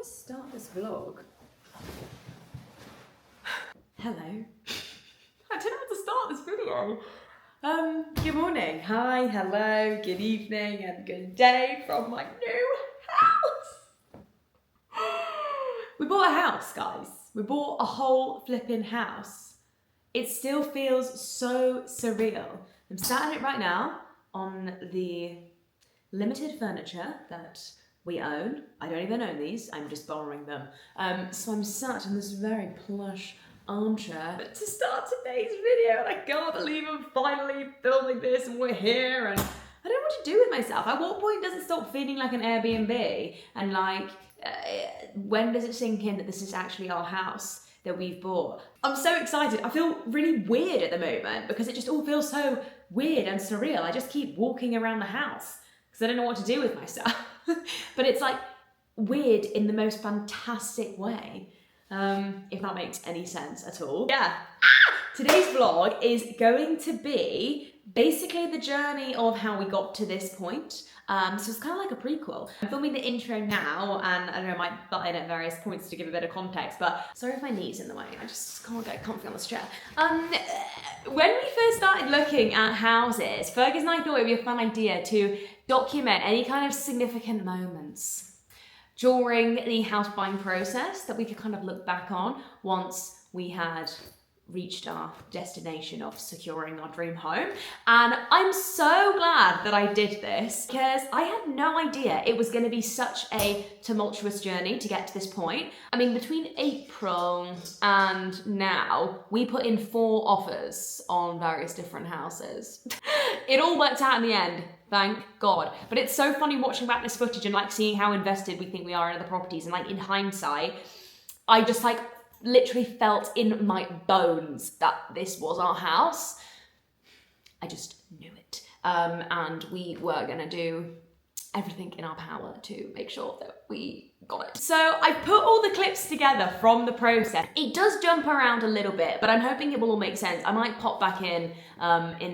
I start this vlog? Hello. I don't know how to start this video. Good morning, hi, hello, good evening, and good day from my new house. We bought a house, guys. We bought a whole flippin' house. It still feels so surreal. I'm sat in it right now on the limited furniture that we own. I don't even own these, I'm just borrowing them. So I'm sat in this very plush armchair to start today's video, and I can't believe I'm finally filming this and we're here, and I don't know what to do with myself. At what point does it stop feeling like an Airbnb, and like, when does it sink in that this is actually our house that we've bought? I'm so excited. I feel really weird at the moment because it just all feels so weird and surreal. I just keep walking around the house because I don't know what to do with myself. But it's like weird in the most fantastic way, if that makes any sense at all. Yeah. Today's vlog is going to be basically the journey of how we got to this point. So it's kind of like a prequel. I'm filming the intro now, and I don't know, I might butt in at various points to give a bit of context, but sorry if my knee's in the way, I just can't get comfy on this chair. When we first started looking at houses, Fergus and I thought it would be a fun idea to document any kind of significant moments during the house buying process that we could kind of look back on once we had reached our destination of securing our dream home. And I'm so glad that I did this because I had no idea it was going to be such a tumultuous journey to get to this point. I mean, between April and now, we put in 4 offers on various different houses. It all worked out in the end, thank God. But it's so funny watching back this footage and like seeing how invested we think we are in the properties, and like in hindsight, I just like literally felt in my bones that this was our house. I just knew it. And we were gonna do everything in our power to make sure that we got it. So I put all the clips together from the process. It does jump around a little bit, but I'm hoping it will all make sense. I might pop back in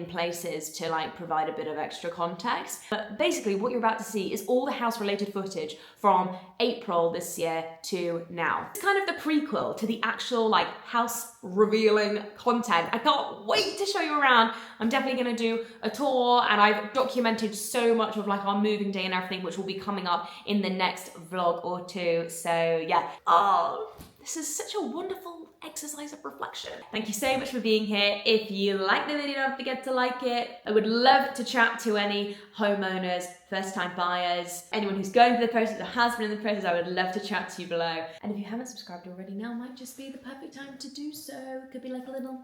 places to like provide a bit of extra context. But basically what you're about to see is all the house related footage from April this year to now. It's kind of the prequel to the actual like house revealing content. I can't wait to show you around. I'm definitely gonna do a tour, and I've documented so much of like our moving day and everything, which will be coming up in the next vlog or two. So yeah, oh, this is such a wonderful exercise of reflection. Thank you so much for being here. If you like the video, don't forget to like it. I would love to chat to any homeowners, first time buyers, anyone who's going through the process or has been in the process. I would love to chat to you below. And if you haven't subscribed already, now might just be the perfect time to do so. It could be like a little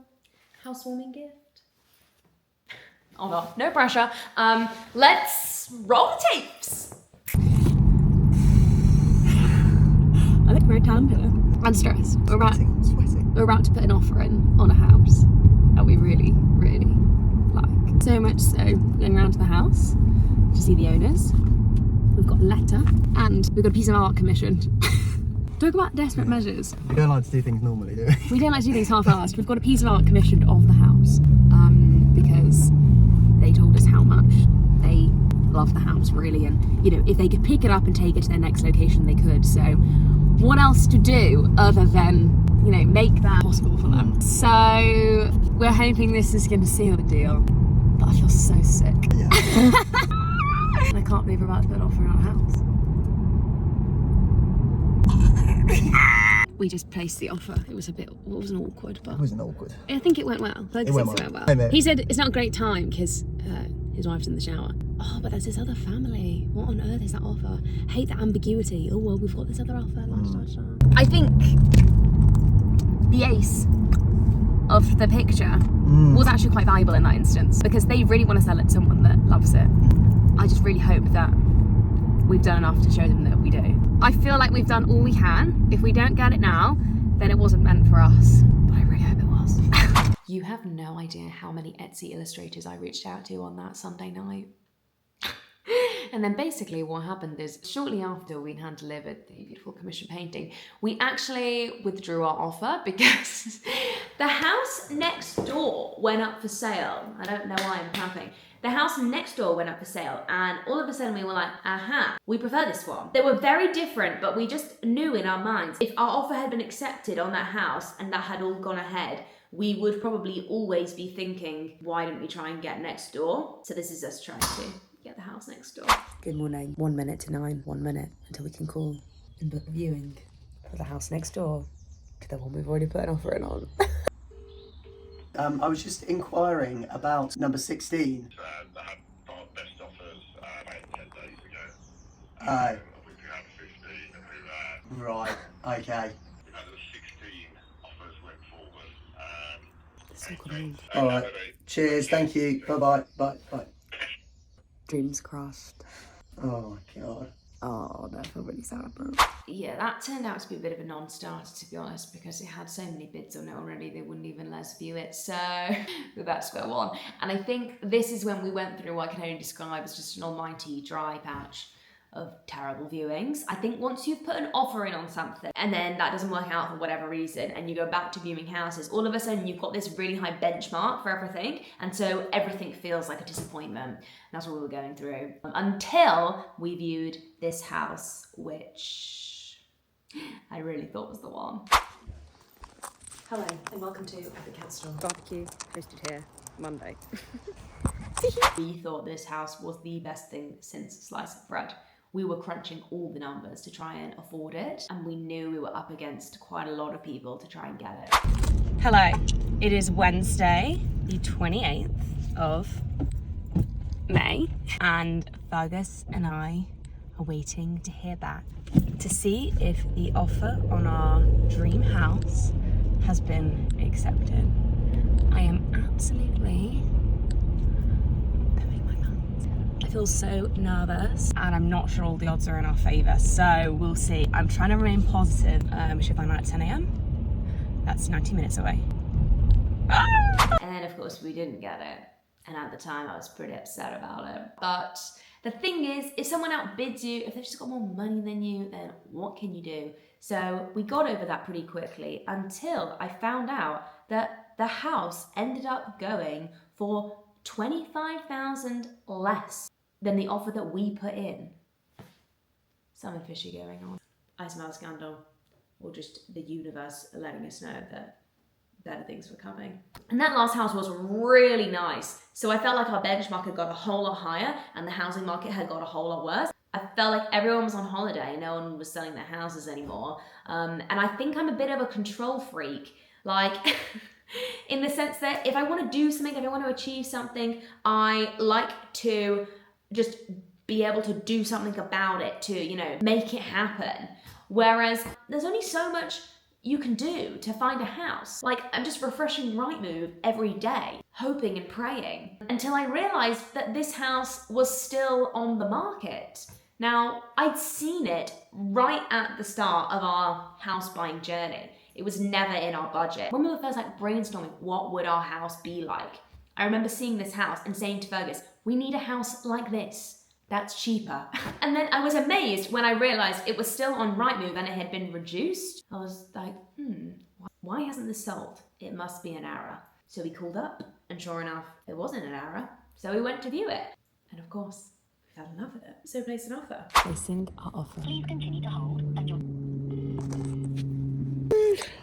housewarming gift. Oh no, no pressure. Let's roll the tapes. I look very tanned here. I'm stressed. We're about to put an offer in on a house that we really, really like. So much so, going around to the house to see the owners. We've got a letter and we've got a piece of art commissioned. Talk about desperate measures. We don't like to do things normally, do we? We don't like to do things half-assed. We've got a piece of art commissioned of the house because they told us how much they love the house, really, and you know, if they could pick it up and take it to their next location, they could. So what else to do other than, you know, make that possible for them? So we're hoping this is going to seal the deal, but I feel so sick. Yeah. And I can't believe we're about to put an offer on our house. We just placed the offer. It was wasn't awkward, but It wasn't awkward. I think it went well. It went well. Hey, mate. He said it's not a great time because his wife's in the shower. Oh, but there's this other family. What on earth is that offer? Hate the ambiguity. Oh, well, we've got this other offer. I think the ace of the picture was actually quite valuable in that instance because they really want to sell it to someone that loves it. I just really hope that we've done enough to show them that we do. I feel like we've done all we can. If we don't get it now, then it wasn't meant for us. But I really hope it was. You have no idea how many Etsy illustrators I reached out to on that Sunday night. And then basically what happened is shortly after we'd had delivered the beautiful commission painting, we actually withdrew our offer because the house next door went up for sale. I don't know why I'm clapping. The house next door went up for sale, and all of a sudden we were like, aha, we prefer this one. They were very different, but we just knew in our minds, if our offer had been accepted on that house and that had all gone ahead, we would probably always be thinking, why didn't we try and get next door? So this is us trying to get the house next door. Good morning. 1 minute to 9, 1 minute until we can call and book a viewing for the house next door to the one we've already put an offer in on. I was just inquiring about number 16. They had our best offers about 10 days ago. Aye. We had 15 and Right, okay. we had 16 offers went forward. All right. Cheers, thank you. Bye-bye. Bye. Dreams crossed. Oh, my God. Oh, that felt really sad, bro. Yeah, that turned out to be a bit of a non-starter, to be honest, because it had so many bids on it already, they wouldn't even let us view it, so we're back to square one. And I think this is when we went through what I can only describe as just an almighty dry patch of terrible viewings. I think once you've put an offer in on something and then that doesn't work out for whatever reason and you go back to viewing houses, all of a sudden you've got this really high benchmark for everything, and so everything feels like a disappointment. And that's what we were going through until we viewed this house, which I really thought was the one. Hello and welcome to the Cat Store. Barbecue hosted here Monday. We thought this house was the best thing since sliced bread. We were crunching all the numbers to try and afford it, and we knew we were up against quite a lot of people to try and get it. Hello, it is Wednesday, the 28th of May, and Fergus and I are waiting to hear back to see if the offer on our dream house has been accepted. I am absolutely pooing my pants. I feel so nervous and I'm not sure all the odds are in our favour, so we'll see. I'm trying to remain positive. We should find out at 10 AM. That's 90 minutes away. And then of course we didn't get it, and at the time I was pretty upset about it. But the thing is, if someone outbids you, if they've just got more money than you, then what can you do? So we got over that pretty quickly until I found out that the house ended up going for 25,000 less than the offer that we put in. Something fishy going on. I smell a scandal, or just the universe letting us know that better things were coming. And that last house was really nice. So I felt like our benchmark had got a whole lot higher and the housing market had got a whole lot worse. I felt like everyone was on holiday, no one was selling their houses anymore. And I think I'm a bit of a control freak. Like, in the sense that if I want to do something, if I want to achieve something, I like to just be able to do something about it, to, you know, make it happen. Whereas there's only so much you can do to find a house. Like, I'm just refreshing Rightmove every day, hoping and praying, until I realized that this house was still on the market. Now, I'd seen it right at the start of our house buying journey. It was never in our budget. When we were first like brainstorming what would our house be like, I remember seeing this house and saying to Fergus, we need a house like this. That's cheaper. And then I was amazed when I realized it was still on Rightmove and it had been reduced. I was like, why hasn't this sold? It must be an error. So we called up, and sure enough, it wasn't an error. So we went to view it. And of course, we fell in love with it. So we placed an offer. Placing our offer. Please continue to hold and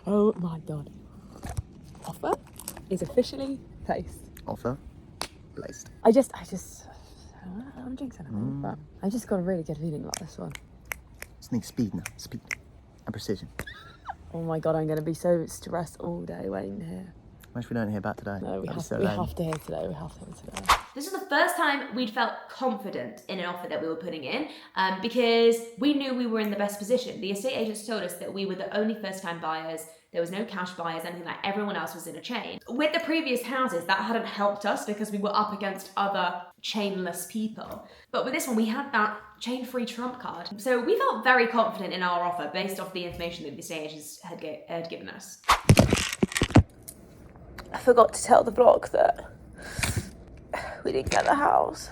Oh my God. Offer is officially placed. Offer placed. I'm jinxing it, but I just got a really good feeling about this one. Just need speed now. Speed and precision. Oh my God, I'm going to be so stressed all day waiting here. Wish we don't hear back today. No, we have to hear today. We have to hear today. This was the first time we'd felt confident in an offer that we were putting in, because we knew we were in the best position. The estate agents told us that we were the only first-time buyers. There was no cash buyers, anything like everyone else was in a chain. With the previous houses, that hadn't helped us because we were up against other chainless people. But with this one, we had that chain-free trump card. So we felt very confident in our offer based off the information that the estate agents had given us. I forgot to tell the vlog that we didn't get the house.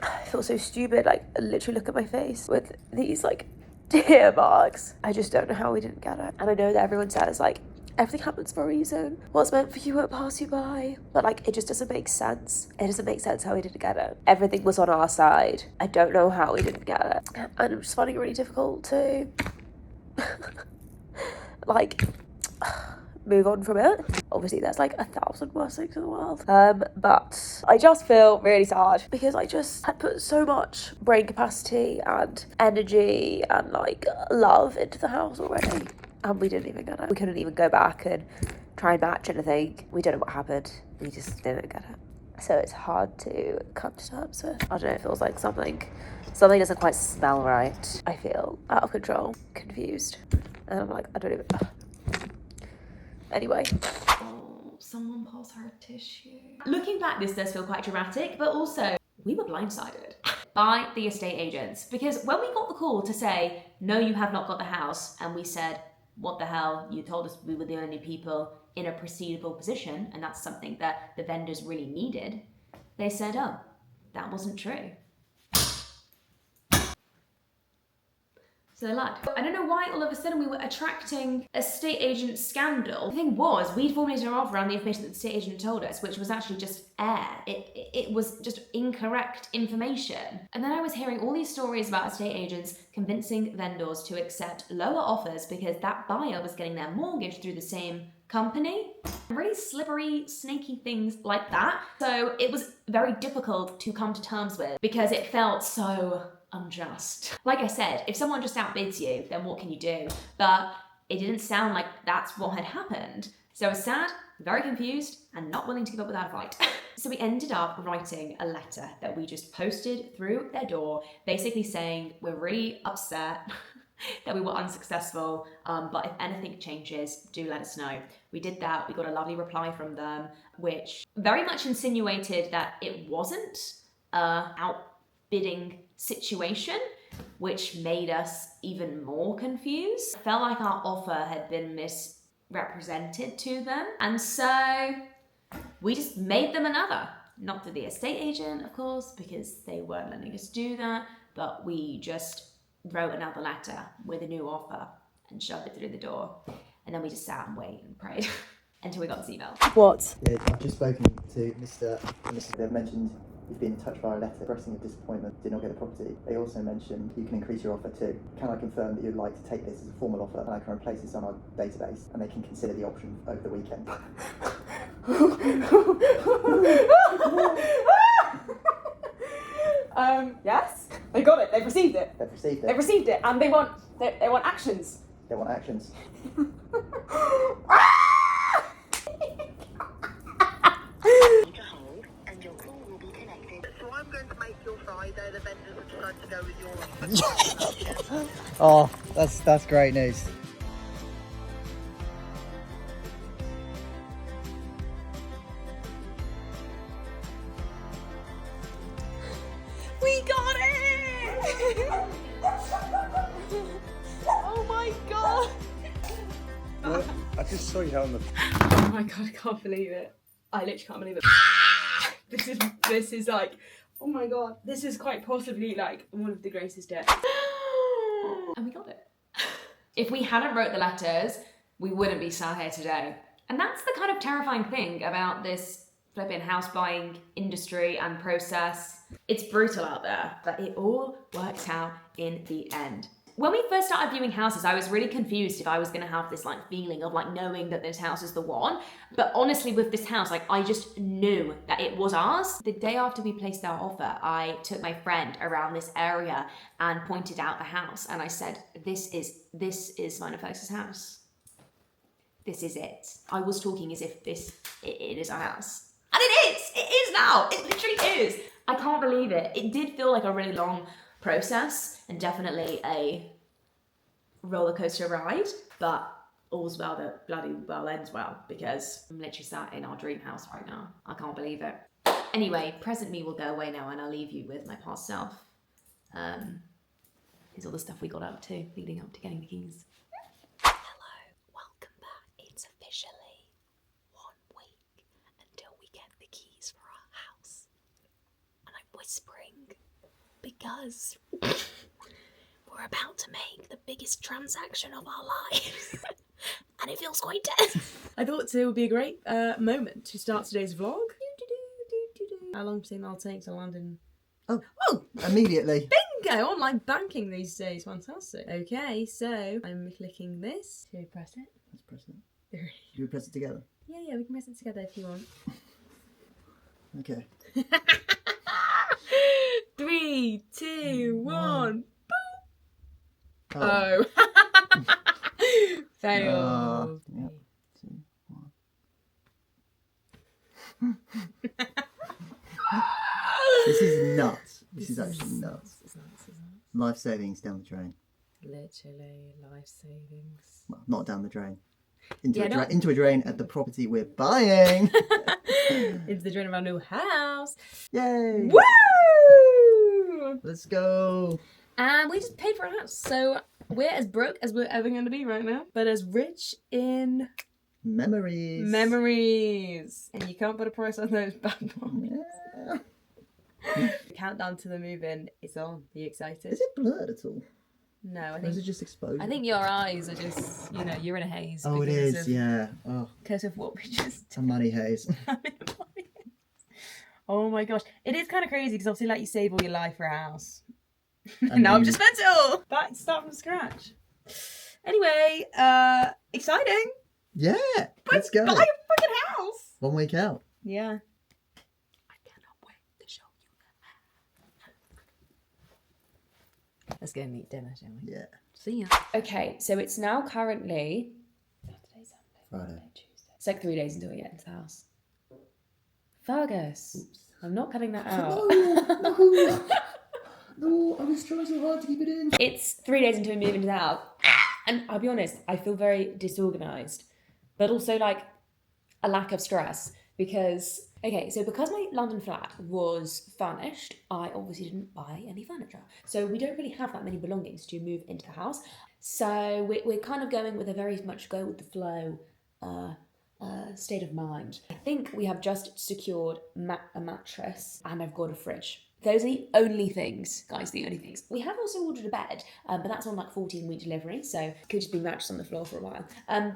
I feel so stupid, like literally look at my face with these like tear marks. I just don't know how we didn't get it. And I know that everyone says like everything happens for a reason. What's meant for you won't pass you by. But like, it just doesn't make sense. It doesn't make sense how we didn't get it. Everything was on our side. I don't know how we didn't get it. And I'm just finding it really difficult to like move on from it. Obviously there's like 1,000 worse things in the world. But I just feel really sad because I just had put so much brain capacity and energy and like love into the house already. And we didn't even get it. We couldn't even go back and try and match anything. We don't know what happened. We just didn't get it. So it's hard to come to terms with. I don't know, it feels like something doesn't quite smell right. I feel out of control, confused. And I'm like, I don't even... Anyway. Oh, someone pass her a tissue. Looking back, this does feel quite dramatic, but also we were blindsided by the estate agents, because when we got the call to say, no, you have not got the house, and we said, what the hell, you told us we were the only people in a proceedable position, and that's something that the vendors really needed, they said, oh, that wasn't true. So they lied. I don't know why all of a sudden we were attracting estate agent scandal. The thing was, we'd formulated our offer around the information that the estate agent told us, which was actually just air. It was just incorrect information. And then I was hearing all these stories about estate agents convincing vendors to accept lower offers because that buyer was getting their mortgage through the same company. Really slippery, snaky things like that. So it was very difficult to come to terms with because it felt so unjust. Like I said, if someone just outbids you, then what can you do? But it didn't sound like that's what had happened. So I was sad, very confused, and not willing to give up without a fight. So we ended up writing a letter that we just posted through their door, basically saying we're really upset that we were unsuccessful, but if anything changes, do let us know. We did that. We got a lovely reply from them, which very much insinuated that it wasn't outbidding situation, which made us even more confused. It felt like our offer had been misrepresented to them, and so we just made them another. Not to the estate agent, of course, because they weren't letting us do that, but we just wrote another letter with a new offer and shoved it through the door, and then we just sat and waited and prayed until we got this email. What? Yeah, I've just spoken to Mr. and Mrs. They've mentioned you've been in touch via a letter expressing a disappointment, did not get the property. They also mentioned you can increase your offer too. Can I confirm that you'd like to take this as a formal offer and I can replace this on our database and they can consider the option over the weekend? Yes, they got it. They've received it. They've received it. They've received it, and they want actions. They want actions. To hold, and your call will be connected. So I'm going to make your Friday. The vendors have decided to go with your offer. Oh, that's great news. We got it! Oh my god! I just saw you on the... Oh my god, I can't believe it. I literally can't believe it. This is like, oh my god, this is quite possibly like one of the greatest days. And we got it. If we hadn't wrote the letters, we wouldn't be sat here today. And that's the kind of terrifying thing about this flipping house buying industry and process. It's brutal out there, but it all worked out in the end. When we first started viewing houses, I was really confused if I was gonna have this like feeling of like knowing that this house is the one. But honestly, with this house, like I just knew that it was ours. The day after we placed our offer, I took my friend around this area and pointed out the house. And I said, this is Mine and Felix's house. This is it. I was talking as if it is our house. And it is now, it literally is. I can't believe it. It did feel like a really long process and definitely a roller coaster ride, but all's well that bloody well ends well, because I'm literally sat in our dream house right now. I can't believe it. Anyway, present me will go away now and I'll leave you with my past self. Here's all the stuff we got up to leading up to getting the keys. Hello, welcome back. It's officially 1 week until we get the keys for our house. And I'm whispering because we're about to make the biggest transaction of our lives. and it feels quite dead. I thought today would be a great moment to start today's vlog. How long do you think that'll take to land in? Oh, immediately. Bingo! Online banking these days, fantastic. Okay, so I'm clicking this. Should we press it? Let's press it. Do we press it together? Yeah, we can press it together if you want. Okay. 3, 2, 1. Oh. Failed. Yep. 2, 1. This is nuts. This is actually nuts. Life savings down the drain. Literally life savings. Well, not down the drain. Into a drain at the property we're buying. Into the drain of our new house. Yay! Woo! Let's go. And we just paid for a house, so we're as broke as we're ever going to be right now, but as rich in memories. And you can't put a price on those bad boys. Yeah. Countdown to the move-in is on. Are you excited? Is it blurred at all? No, I Or think. is it just exposed? I think your eyes are just, you're in a haze. Oh, it is. Yeah. Oh, Because of what we just. a money haze. Oh my gosh, it is kind of crazy because obviously, like, you save all your life for a house. And now I've then- just spent it all. Back, start from scratch. Anyway, exciting. Yeah. Let's go. Buy a fucking house. 1 week out. Yeah. I cannot wait to show you. Let's go and eat dinner, shall we? Yeah. See ya. Okay, so it's now currently Saturday, Sunday, Friday. Monday, Tuesday. It's like 3 days until we get into the house. Fergus, I'm not cutting that out. No, I was trying so hard to keep it in. It's 3 days until we move into the house. And I'll be honest, I feel very disorganised, but also like a lack of stress because, because my London flat was furnished, I obviously didn't buy any furniture. So we don't really have that many belongings to move into the house. So we're kind of going with a very much go with the flow state of mind. I think we have just secured a mattress and I've got a fridge. Those are the only things, guys, the only things. We have also ordered a bed, but that's on like 14-week delivery, so it could just be mattress on the floor for a while.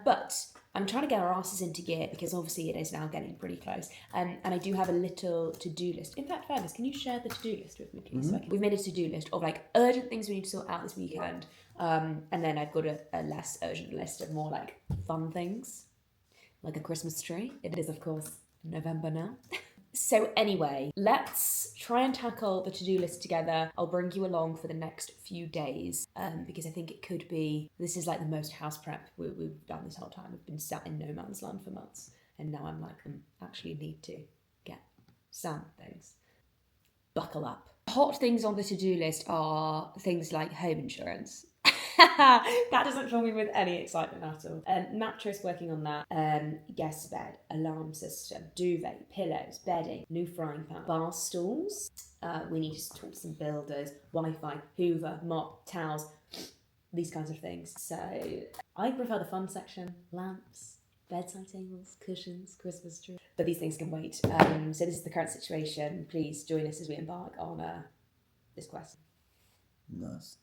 But I'm trying to get our asses into gear because obviously it is now getting pretty close. And I do have a little to-do list. In fact, Fergus, can you share the to-do list with me, please? Mm-hmm. We've made a to-do list of like urgent things we need to sort out this weekend. And then I've got a less urgent list of more like fun things, like a Christmas tree. It is, of course, November now. So anyway, let's try and tackle the to-do list together. I'll bring you along for the next few days because I think it could be, this is like the most house prep we've done this whole time. We've been sat in no man's land for months and now I'm like, actually need to get some things. Buckle up. Hot things on the to-do list are things like home insurance. That doesn't fill me with any excitement at all. Mattress, working on that. Guest bed, alarm system, duvet, pillows, bedding, new frying pan, bar stools. We need to talk to some builders, Wi-Fi, Hoover, mop, towels, these kinds of things. So I prefer the fun section, lamps, bedside tables, cushions, Christmas tree. But these things can wait. So this is the current situation. Please join us as we embark on this quest. Nice.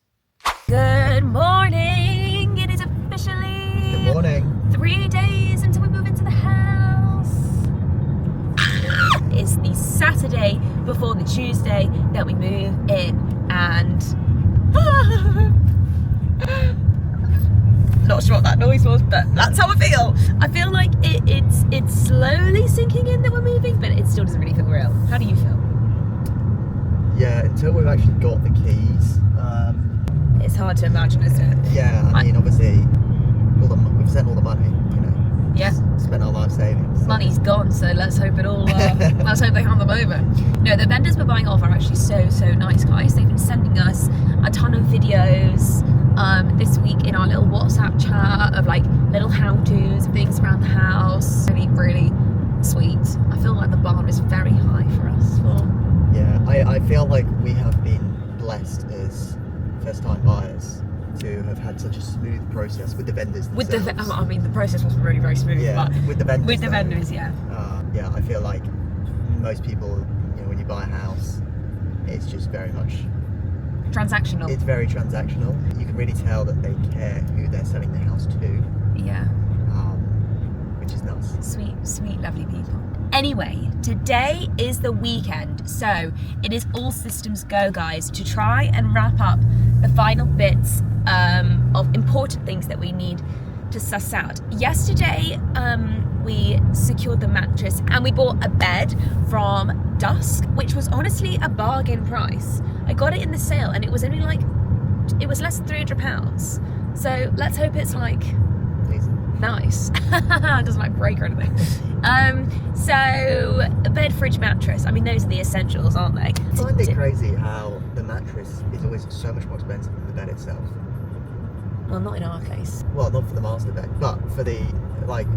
Good morning! It is officially Good morning. 3 days until we move into the house. It's the Saturday before the Tuesday that we move in, and not sure what that noise was, but that's how I feel. I feel like it's slowly sinking in that we're moving, but it still doesn't really feel real. How do you feel? Yeah, until we've actually got the keys. It's hard to imagine, isn't it? Yeah, I mean, obviously, we've sent all the money, you know. Yeah. Spent our life savings. So. Money's gone, so let's hope it all. Let's hope they hand them over. No, the vendors we're buying off are actually so nice, guys. They've been sending us a ton of videos this week in our little WhatsApp chat of like little how-tos, things around the house. Really sweet. I feel like the bar is very high for us. Yeah, I feel like we have been blessed as first-time buyers to have had such a smooth process with the vendors themselves. I mean, the process was really very smooth. Yeah, but with the vendors. With the vendors, yeah. Yeah, I feel like most people, you know, when you buy a house, it's just very much transactional. It's very transactional. You can really tell that they care who they're selling the house to. Yeah. Sweet, lovely people. Anyway, today is the weekend, so it is all systems go, guys, to try and wrap up the final bits of important things that we need to suss out. Yesterday, we secured the mattress and we bought a bed from Dusk, which was honestly a bargain price. I got it in the sale and it was only like, it was less than £300. So let's hope it's like nice. It doesn't like break or anything. So a bed, fridge, mattress. I mean, those are the essentials, aren't they? I find it crazy how the mattress is always so much more expensive than the bed itself. Well, not in our case. Well, not for the master bed, but for the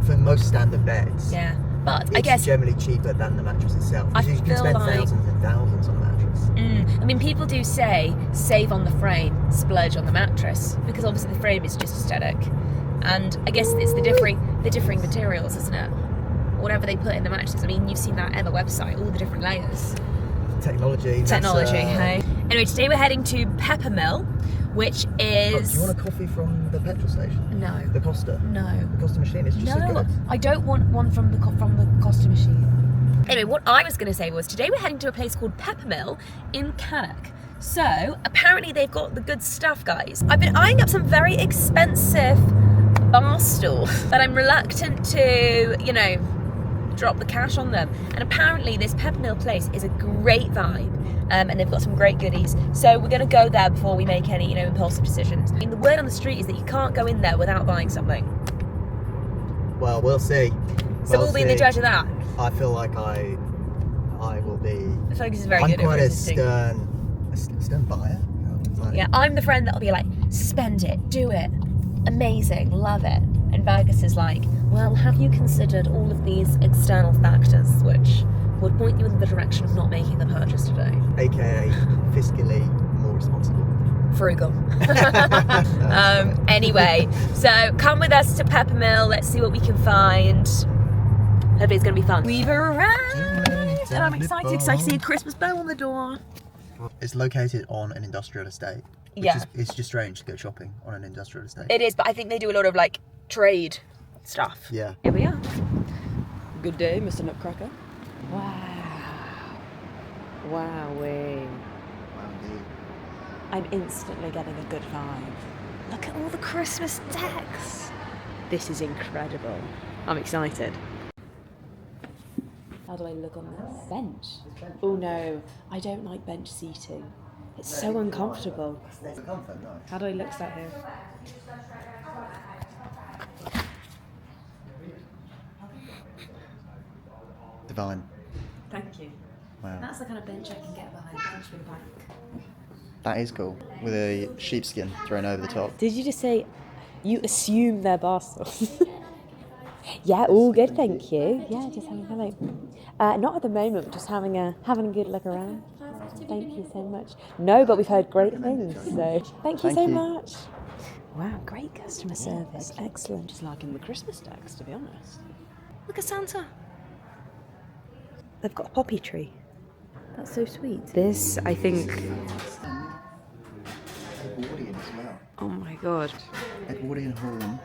for most standard beds. Yeah, but it's I guess generally cheaper than the mattress itself. I You can feel spend like- thousands and thousands on a mattress. I mean, people do say save on the frame, splurge on the mattress, because obviously the frame is just aesthetic, and I guess it's the differing materials, isn't it? Whatever they put in the mattresses. I mean, you've seen that Emma website, all the different layers. Technology. Hey. Anyway, today we're heading to Peppermill, which is. Do you want a coffee from the petrol station? No. The Costa? No. The Costa machine is just so No, good. I don't want one from the Costa machine. Anyway, what I was going to say was today we're heading to a place called Peppermill in Cannock. So apparently they've got the good stuff, guys. I've been eyeing up some very expensive bar stools that I'm reluctant to, you know, drop the cash on them. And apparently this Peppermill place is a great vibe. And they've got some great goodies. So we're going to go there before we make any, you know, impulsive decisions. I mean, the word on the street is that you can't go in there without buying something. Well, we'll see. So we'll be the judge of that. I feel like I will be. Focus is very I'm good at quite a resisting. stern buyer. Like, Yeah, I'm the friend that'll be like, spend it, do it, amazing, love it. And Vargas is like, well, have you considered all of these external factors which would point you in the direction of not making the purchase today? AKA fiscally more responsible. Frugal. Anyway, so come with us to Peppermill. Let's see what we can find. Hopefully it's going to be fun. We've arrived, and I'm excited because I see a Christmas bow on the door. It's located on an industrial estate. Which Yeah. is, it's just strange to go shopping on an industrial estate. It is, but I think they do a lot of like trade stuff. Yeah. Here we are. Good day, Mr. Nutcracker. Wow. Wowee. I'm instantly getting a good vibe. Look at all the Christmas decks. This is incredible. I'm excited. How do I look on this? Bench? Oh no, I don't like bench seating. It's so uncomfortable. How do I look sat here? Divine. Thank you. Wow. That's the kind of bench I can get behind. Bench with a bank. That is cool. With a sheepskin thrown over the top. Did you just say you assume they're bar stools? Yeah, all good, thank you. Yeah, just having a hello. Not at the moment, just having a good look around. Thank you so much. No, but we've heard great things, so thank you so much. Wow, great customer service. Excellent. Just liking the Christmas decks, to be honest. Look at Santa. They've got a poppy tree. That's so sweet. This, I think. Edwardian as well. Oh my god. Edwardian horn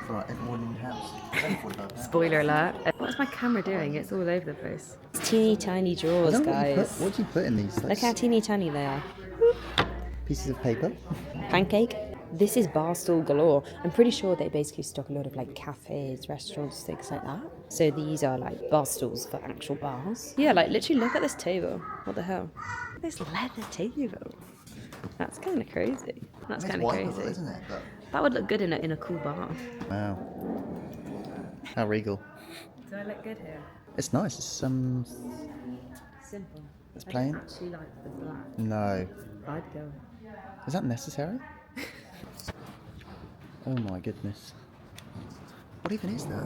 for Edwardian house. Spoiler alert. What's my camera doing? It's all over the place. It's teeny tiny drawers, guys. What do you put in these? Look how teeny tiny they are. Pieces of paper. Pancake. This is bar stool galore. I'm pretty sure they basically stock a lot of like cafes, restaurants, things like that. So these are like bar stools for actual bars. Yeah, like literally look at this table. What the hell? This leather table. That's kind of crazy. That's kind of crazy. Isn't it? But... That would look good in a cool bar. Wow. How regal. Do I look good here? It's nice. It's Simple. It's plain. I actually like the black. No. I'd go. Is that necessary? Oh my goodness. What even is that?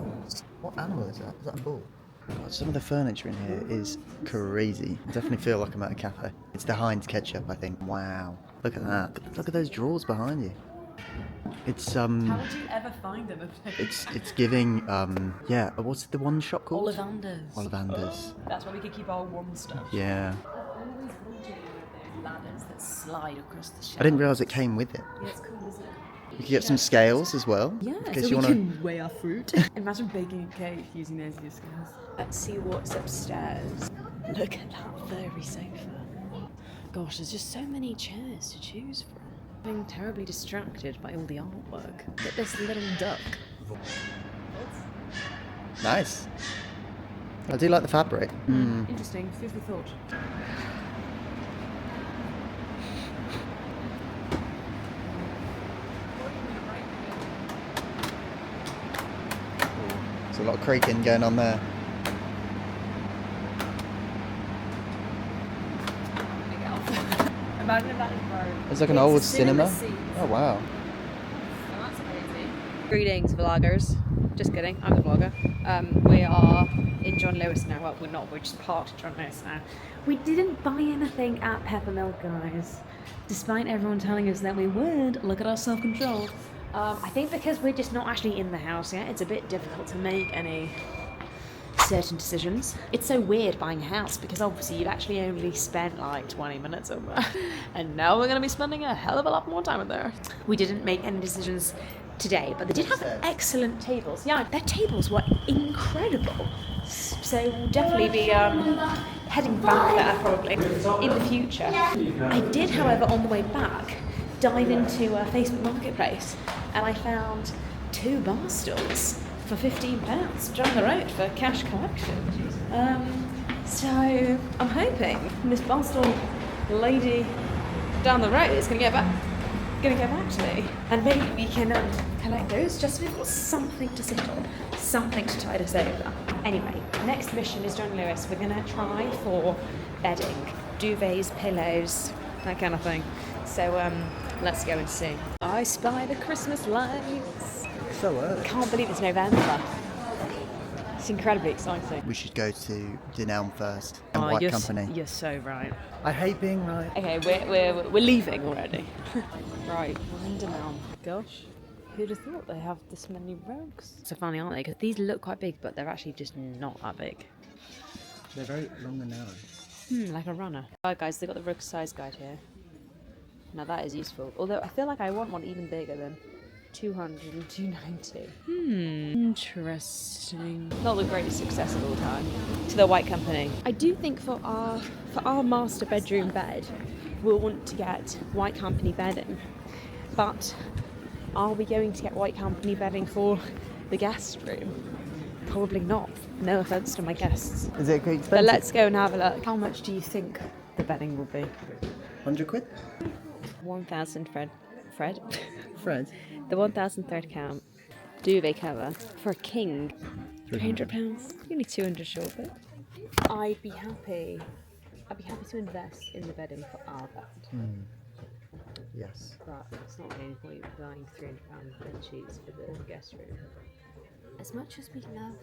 What animal is that? Is that a bull? God, some of the furniture in here is crazy. I definitely feel like I'm at a cafe. It's the Heinz ketchup, I think. Wow. Look at that. Look at those drawers behind you. It's How would you ever find them? it's giving yeah, what's the one shop called? Ollivanders. Ollivanders. That's where we could keep our warm stuff. Yeah. Always wondering ladders that slide across the shelf. I didn't realise it came with it. Yeah, it's cool, isn't it? You could get some scales as well. Yeah, in case so you we wanna... can weigh our fruit. Imagine baking a cake using those as your scales. Let's see what's upstairs. Look at that furry sofa. Gosh, there's just so many chairs to choose from. Being terribly distracted by all the artwork. Look at this little duck. Nice. I do like the fabric. Interesting, food for thought. There's a lot of creaking going on there. Imagine if that is road. It's like an old cinema. Oh wow. That's crazy. Greetings, vloggers. Just kidding, I'm the vlogger. We are in John Lewis now. Well, we're not, we're just parked at John Lewis now. We didn't buy anything at Peppermilk, guys. Despite everyone telling us that we would. Look at our self-control. I think because we're just not actually in the house yet, it's a bit difficult to make any certain decisions. It's so weird buying a house because obviously you'd actually only spent like 20 minutes over there. And now we're going to be spending a hell of a lot more time in there. We didn't make any decisions today, but they did have excellent tables. Yeah, their tables were incredible. So we'll definitely be heading back there probably in the future. I did, however, on the way back, dive into Facebook Marketplace and I found 2 bar stools for £15 down the road for cash collection. So I'm hoping this bar stool lady down the road is gonna get back to me, and maybe we can collect those just so we've got something to sit on, something to tide us over. Anyway, next mission is John Lewis. We're gonna try for bedding, duvets, pillows, that kind of thing. So let's go and see. I spy the Christmas lights. So early. Can't believe it's November. It's incredibly exciting. We should go to Denelm first. And White Company. You're so right. I hate being right. Okay, we're leaving already. Right, we're in Denelm. Gosh, who'd have thought they have this many rugs? So funny, aren't they? Because these look quite big, but they're actually just not that big. They're very long and narrow. Like a runner. Alright guys, they've got the rug size guide here. Now that is useful. Although I feel like I want one even bigger than 200 and 290. Interesting. Not the greatest success of all time. To the White Company. I do think for our master bedroom bed, we'll want to get White Company bedding. But are we going to get White Company bedding for the guest room? Probably not. No offense to my guests. Is it expensive? But let's go and have a look. How much do you think the bedding will be? 100 quid? 1,000 Fred? Fred? The 1,000 thread count duvet cover for a king. £300. Nearly 200 short bit. I'd be happy to invest in the bedding for our bed. Yes. But it's not really any point buying £300 bed sheets for the guest room. As much as we love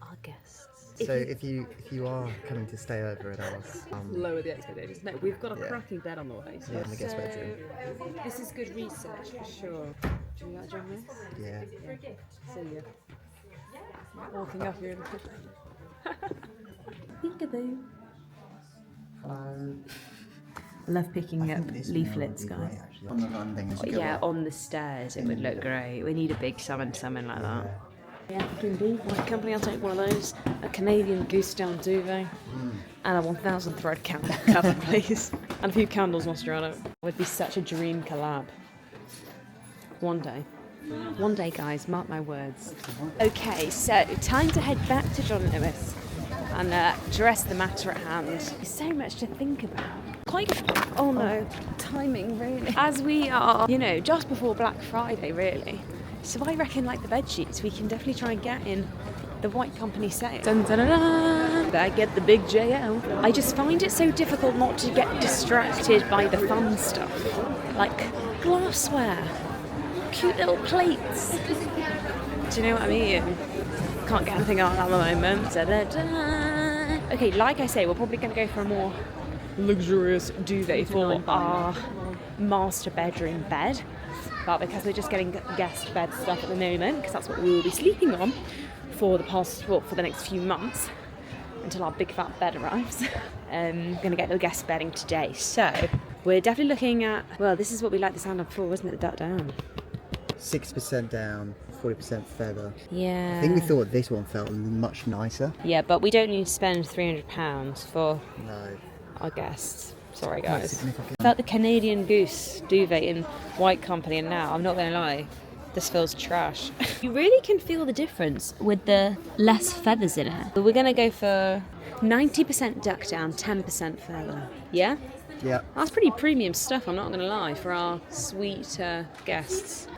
our guests. So if you are coming to stay over at ours, Lower the expectations. No, we've got a cracking bed on the way. So yeah, in the guest bedroom. this is good research for sure. Do you like John Lewis? Yeah. See ya. Walking up here in the peekaboo. I love picking up leaflets, guys. On the landing as you go Yeah, up. on the stairs it would look great. We need a big something like that. Yeah, Queen Bee, White Company, I'll take one of those. A Canadian goose down duvet. And a 1,000 thread candle cover, please. And a few candles whilst you're on it. It would be such a dream collab. One day. One day, guys, mark my words. Okay, so time to head back to John Lewis and address the matter at hand. There's so much to think about. Oh no, timing really. As we are, just before Black Friday really. So I reckon like the bed sheets, we can definitely try and get in the White Company sale. Dun, dun, dun, dun. I get the big JL. I just find it so difficult not to get distracted by the fun stuff. Like glassware, cute little plates. Do you know what I mean? Can't get anything out at the moment. Da, da, da. Okay, like I say, we're probably going to go for a more luxurious duvet for our master bedroom bed. But because we're just getting guest bed stuff at the moment, because that's what we will be sleeping on for the next few months until our big fat bed arrives. I'm going to get the guest bedding today. So we're definitely looking at, well, this is what we like the sound of before, wasn't it? The duck down. 60% down, 40% feather. Yeah. I think we thought this one felt much nicer. Yeah, but we don't need to spend £300 for No. our guests. Sorry, Quite guys. significant. I felt the Canadian Goose duvet in White Company, and now, I'm not going to lie, this feels trash. You really can feel the difference with the less feathers in it. But we're going to go for 90% duck down, 10% feather. Yeah? Yeah. That's pretty premium stuff, I'm not going to lie, for our sweet guests.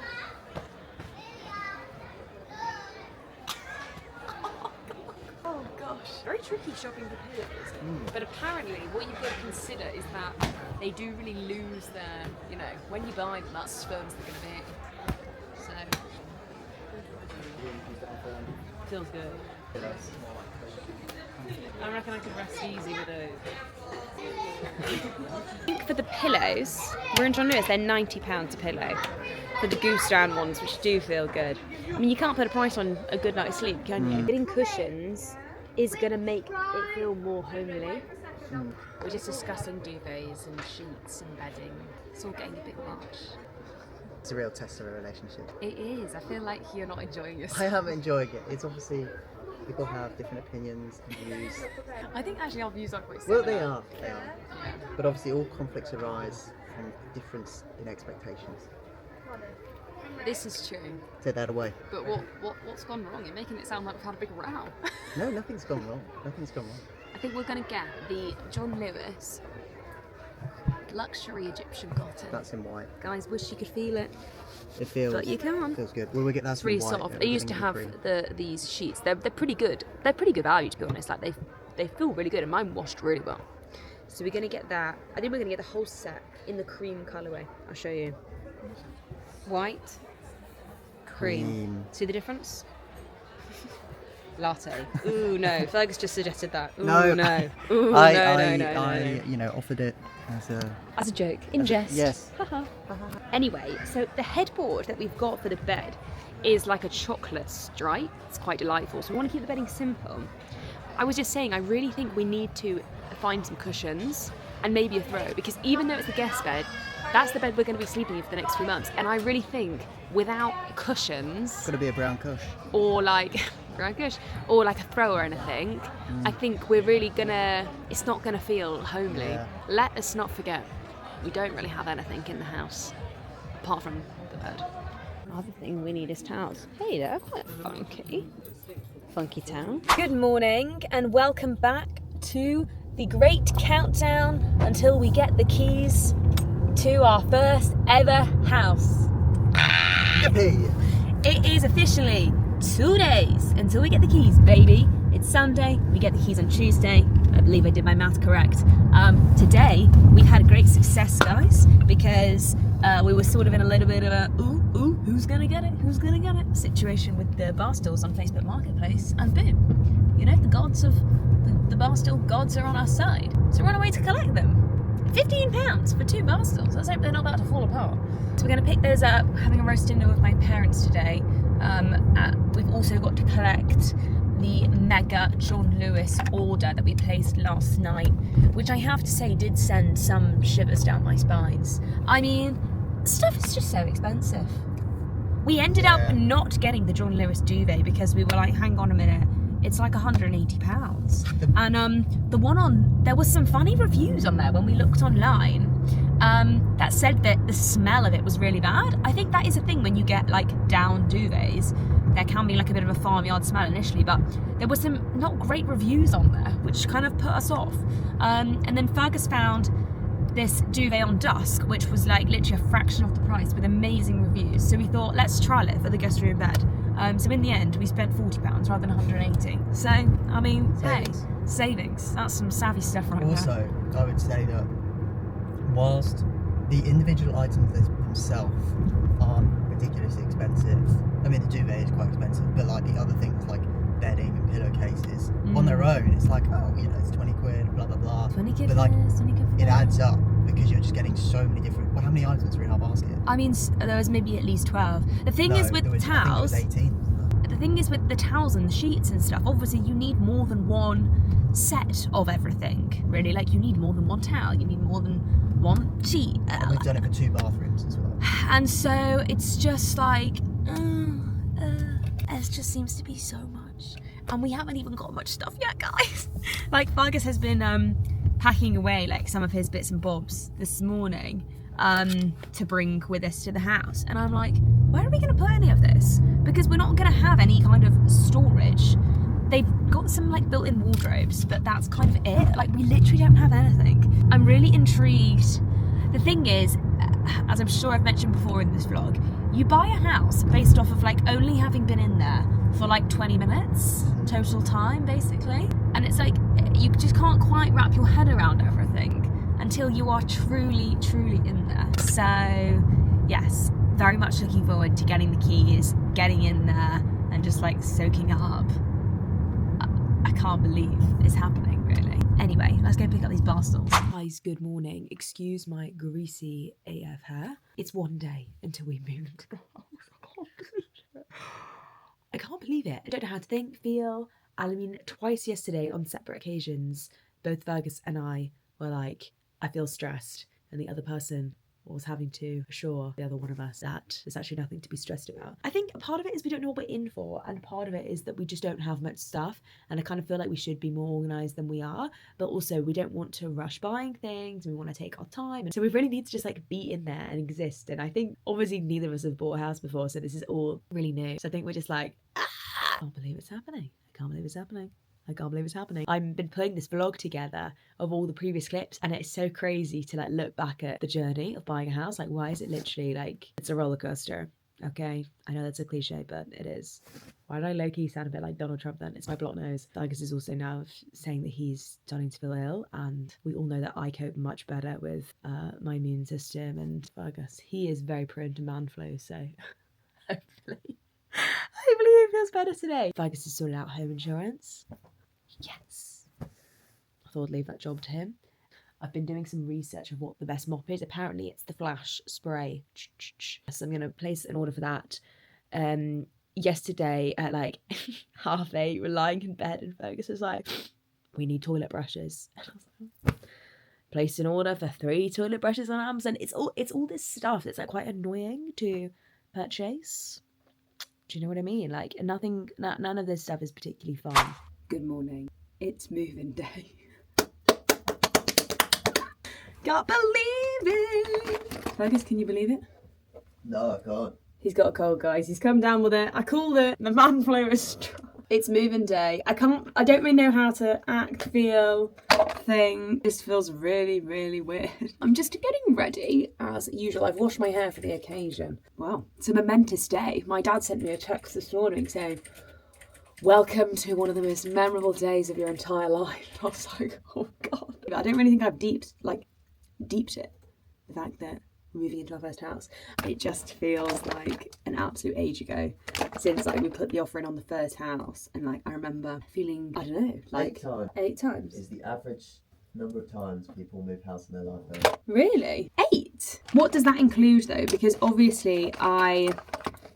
Oh gosh, very tricky shopping for pillows. But apparently what you've got to consider is that they do really lose their, you know, when you buy them, that's as firm as they're going to be. So, feels good. I reckon I could rest easy with those. I think for the pillows, we're in John Lewis, they're £90 a pillow. For the goose down ones, which do feel good. I mean, you can't put a price on a good night's sleep, can you? Getting cushions is going to make it feel more homely. We're just discussing duvets and sheets and bedding. It's all getting a bit much. It's a real test of a relationship. It is. I feel like you're not enjoying yourself. I am enjoying it. It's obviously, people have different opinions and views. I think actually our views are quite similar. Well, they are. But obviously all conflicts arise from difference in expectations. This is true. Take that away. But what's gone wrong? You're making it sound like we've had a big row. No, nothing's gone wrong. Nothing's gone wrong. I think we're going to get the John Lewis luxury Egyptian cotton. That's in white. Guys, wish you could feel it, It feels. but you can't. Feels good. Well, we get that. It's really soft. I used to have these sheets. They're pretty good. They're pretty good value, to be honest. Like they feel really good, and mine washed really well. So we're gonna get that. I think we're gonna get the whole set in the cream colourway. I'll show you. White, cream. See the difference? Latte. Ooh no, Fergus just suggested that. Ooh no. Ooh I you know, offered it as a joke, in jest. Yes. Anyway, so the headboard that we've got for the bed is like a chocolate stripe. It's quite delightful. So we want to keep the bedding simple. I was just saying, I really think we need to find some cushions and maybe a throw, because even though it's the guest bed, that's the bed we're going to be sleeping in for the next few months. And I really think without cushions, It's got to be a brown cush. or like brown cush, or like a throw or anything, I think we're really gonna, it's not gonna feel homely. Yeah. Let us not forget, we don't really have anything in the house apart from the bed. Other thing we need is towels. Hey, they're quite funky towel. Good morning and welcome back to the great countdown until we get the keys to our first ever house. Yippee! It is officially 2 days until we get the keys, baby. It's Sunday, we get the keys on Tuesday. I believe I did my math correct. Today, we've had great success, guys, because we were sort of in a little bit of a, who's gonna get it, situation with the bar stools on Facebook Marketplace, and boom, you know, the gods of, the bar stool gods are on our side. So we're on our way to collect them. £15 for 2 bar stools. Let's hope they're not about to fall apart. So we're going to pick those up, having a roast dinner with my parents today. We've also got to collect the mega John Lewis order that we placed last night, which I have to say did send some shivers down my spines. I mean, stuff is just so expensive. We ended up not getting the John Lewis duvet because we were like, hang on a minute, it's like £180. And the one on, there was some funny reviews on there when we looked online that said that the smell of it was really bad. I think that is a thing when you get like down duvets. There can be like a bit of a farmyard smell initially, but there was some not great reviews on there, which kind of put us off. And then Fergus found this duvet on Dusk, which was like literally a fraction of the price with amazing reviews. So we thought, let's trial it for the guest room bed. So in the end, we spent £40 rather than 180. So, I mean, savings. Hey, savings. That's some savvy stuff right Also, I would say that whilst the individual items themselves aren't ridiculously expensive, I mean, the duvet is quite expensive, but like the other things like bedding and pillowcases, on their own, it's like, oh, you know, it's 20 quid, blah, blah, blah. 20 quid, but like, 20 quid. it adds up because you're just getting so many different, well, how many items were in our basket? I mean, there was maybe at least 12. The thing is with towels, I think it was 18. the thing is with the towels and the sheets and stuff, obviously you need more than one set of everything, really. Like, you need more than one towel, you need more than want to. And we've done it for 2 bathrooms as well. And so it's just like, it just seems to be so much. And we haven't even got much stuff yet, guys. Like, Fergus has been packing away like some of his bits and bobs this morning to bring with us to the house. And I'm like, where are we going to put any of this? Because we're not going to have any kind of storage. They've got some like built-in wardrobes, but that's kind of it. Like, we literally don't have anything. I'm really intrigued. The thing is, as I'm sure I've mentioned before in this vlog, you buy a house based off of like only having been in there for like 20 minutes total time, basically. And it's like, you just can't quite wrap your head around everything until you are truly, truly in there. So yes, very much looking forward to getting the keys, getting in there and just like soaking it up. I can't believe it's happening, really. Anyway, let's go pick up these bar stools. Guys, good morning. Excuse my greasy AF hair. It's one day until we move into the house. I can't believe it. I don't know how to think, feel. I mean, twice yesterday on separate occasions, both Fergus and I were like, I feel stressed. And the other person was having to assure the other one of us that there's actually nothing to be stressed about. I think part of it is we don't know what we're in for, and part of it is that we just don't have much stuff, and I kind of feel like we should be more organised than we are, but also we don't want to rush buying things, and we want to take our time, and so we really need to just like be in there and exist. And I think obviously neither of us have bought a house before, so this is all really new. So I think we're just like, I can't believe it's happening. I can't believe it's happening. I can't believe it's happening. I've been putting this vlog together of all the previous clips, and it's so crazy to like look back at the journey of buying a house. Like, why is it literally like, it's a roller coaster? Okay, I know that's a cliche, but it is. Why did I low-key sound a bit like Donald Trump then? It's my blocked nose. Fergus is also now saying that he's starting to feel ill, and we all know that I cope much better with my immune system, and Fergus, he is very prone to man flu, so hopefully he feels better today. Fergus has sorted out home insurance. Yes. I thought I'd leave that job to him. I've been doing some research of what the best mop is. Apparently it's the Flash spray. So I'm going to place an order for that. Yesterday at like 8:30, we're lying in bed and Fergus was like, we need toilet brushes. And I was like, placed an order for 3 toilet brushes on Amazon. It's all this stuff that's like quite annoying to purchase. Do you know what I mean? Like, none of this stuff is particularly fun. Good morning. It's moving day. Can't believe it. Fergus, can you believe it? No, I can't. He's got a cold, guys. He's come down with it. I called it. The man flu is strong. It's moving day. I don't really know how to act, feel, thing. This feels really, really weird. I'm just getting ready as usual. I've washed my hair for the occasion. Wow, it's a momentous day. My dad sent me a text this morning saying, welcome to one of the most memorable days of your entire life. I was like, oh God. I don't really think I've deeped it. The fact that we're moving into our first house. It just feels like an absolute age ago since like we put the offer in on the first house. And like, I remember feeling, I don't know, like 8 times. Is the average number of times people move house in their lifetime. Really? 8? What does that include though? Because obviously I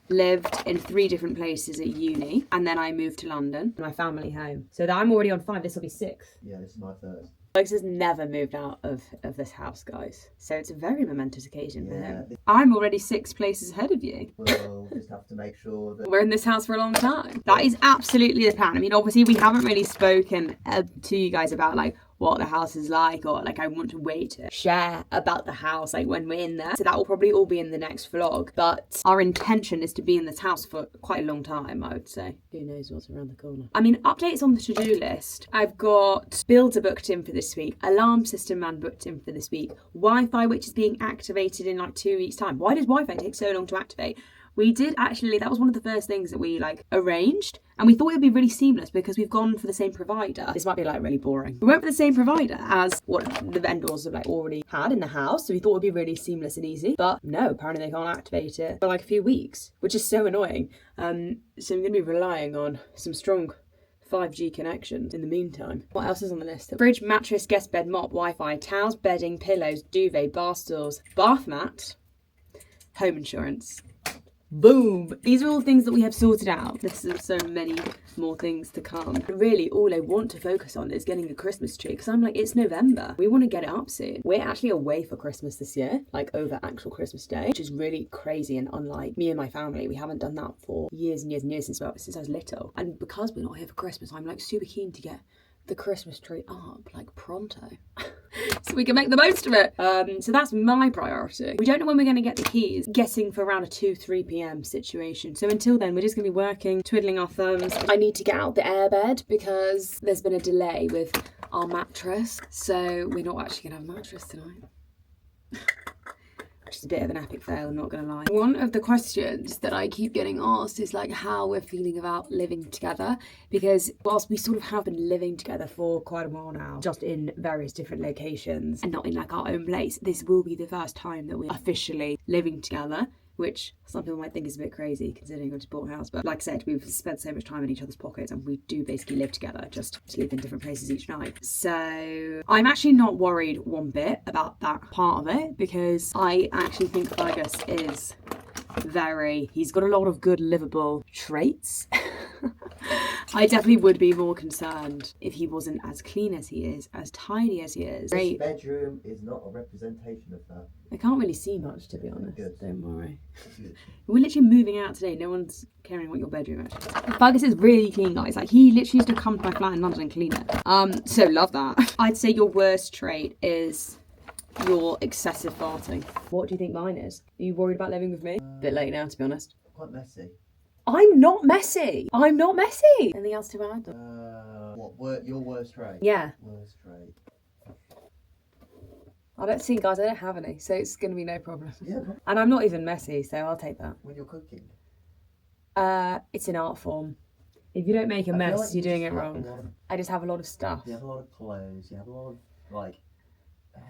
lived in 3 different places at uni, and then I moved to London, my family home. So that I'm already on 5, this will be 6. Yeah, this is my 3rd. Alex has never moved out of this house, guys. So it's a very momentous occasion for him. I'm already 6 places ahead of you. We'll just have to make sure that we're in this house for a long time. That is absolutely the plan. I mean, obviously we haven't really spoken to you guys about like what the house is like, or like I want to wait to share about the house like when we're in there. So that will probably all be in the next vlog. But our intention is to be in this house for quite a long time, I would say. Who knows what's around the corner. I mean, updates on the to-do list. I've got builder booked in for this week, alarm system man booked in for this week, Wi-Fi which is being activated in like 2 weeks time. Why does Wi-Fi take so long to activate? We did actually, that was one of the first things that we like arranged, and we thought it would be really seamless because we've gone for the same provider. This might be like really boring. We went for the same provider as what the vendors have like already had in the house, so we thought it would be really seamless and easy, but no, apparently they can't activate it for like a few weeks, which is so annoying. So I'm going to be relying on some strong 5G connections in the meantime. What else is on the list? Fridge, mattress, guest bed, mop, Wi-Fi, towels, bedding, pillows, duvet, bar stools, bath mat, home insurance. Boom! These are all things that we have sorted out. There's so many more things to come. Really, all I want to focus on is getting a Christmas tree, because I'm like, it's November. We want to get it up soon. We're actually away for Christmas this year, like over actual Christmas Day, which is really crazy and unlike me and my family. We haven't done that for years and years and years since I was little. And because we're not here for Christmas, I'm like super keen to get the Christmas tree up like pronto. So we can make the most of it. So that's my priority. We don't know when we're going to get the keys. Guessing for around a 2-3 p.m. situation. So until then, we're just going to be working, twiddling our thumbs. I need to get out the airbed because there's been a delay with our mattress. So we're not actually going to have a mattress tonight. Which is a bit of an epic fail, I'm not gonna lie. One of the questions that I keep getting asked is like how we're feeling about living together, because whilst we sort of have been living together for quite a while now, just in various different locations and not in like our own place, this will be the first time that we're officially living together, which some people might think is a bit crazy considering we've bought a house. But like I said, we've spent so much time in each other's pockets and we do basically live together, just sleep in different places each night. So I'm actually not worried one bit about that part of it, because I actually think Fergus is he's got a lot of good livable traits. I definitely would be more concerned if he wasn't as clean as he is, as tidy as he is. This bedroom is not a representation of that. I can't really see much, to be honest. Good. Don't worry. Good. We're literally moving out today. No one's caring what your bedroom is. Fergus is really clean, guys. Like, he literally used to come to my flat in London and clean it. So love that. I'd say your worst trait is your excessive farting. What do you think mine is? Are you worried about living with me? Bit late now, to be honest. Quite messy. I'm not messy. I'm not messy. Anything else to add? Your worst trait? Yeah. Worst trait. I don't see, guys, I don't have any, so it's going to be no problem. Yeah. And I'm not even messy, so I'll take that. When you're cooking? It's an art form. If you don't make a mess, like you're doing you it just have wrong. I just have a lot of stuff. You have a lot of clothes, you have a lot of, like,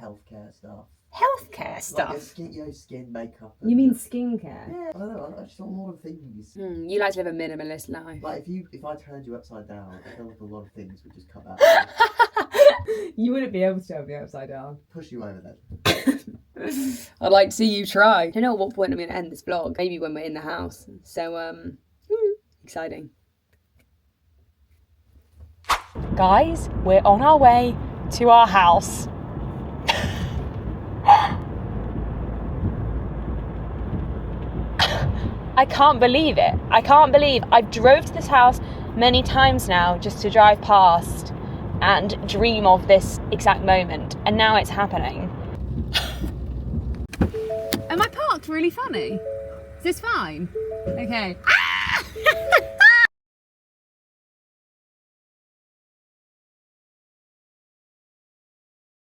healthcare stuff. Healthcare stuff? Like skin makeup. You mean skincare? Yeah, I don't know, I just want a lot of things. You like to live a minimalist life. Like, if I turned you upside down, I feel like a lot of things would just come out. You wouldn't be able to turn me upside down. Push you over then. I'd like to see you try. I don't know at what point I'm going to end this vlog. Maybe when we're in the house. So, exciting. Guys, we're on our way to our house. I can't believe it. I can't believe I've drove to this house many times now just to drive past and dream of this exact moment, and now it's happening. Am I parked really funny? Is this fine? Okay.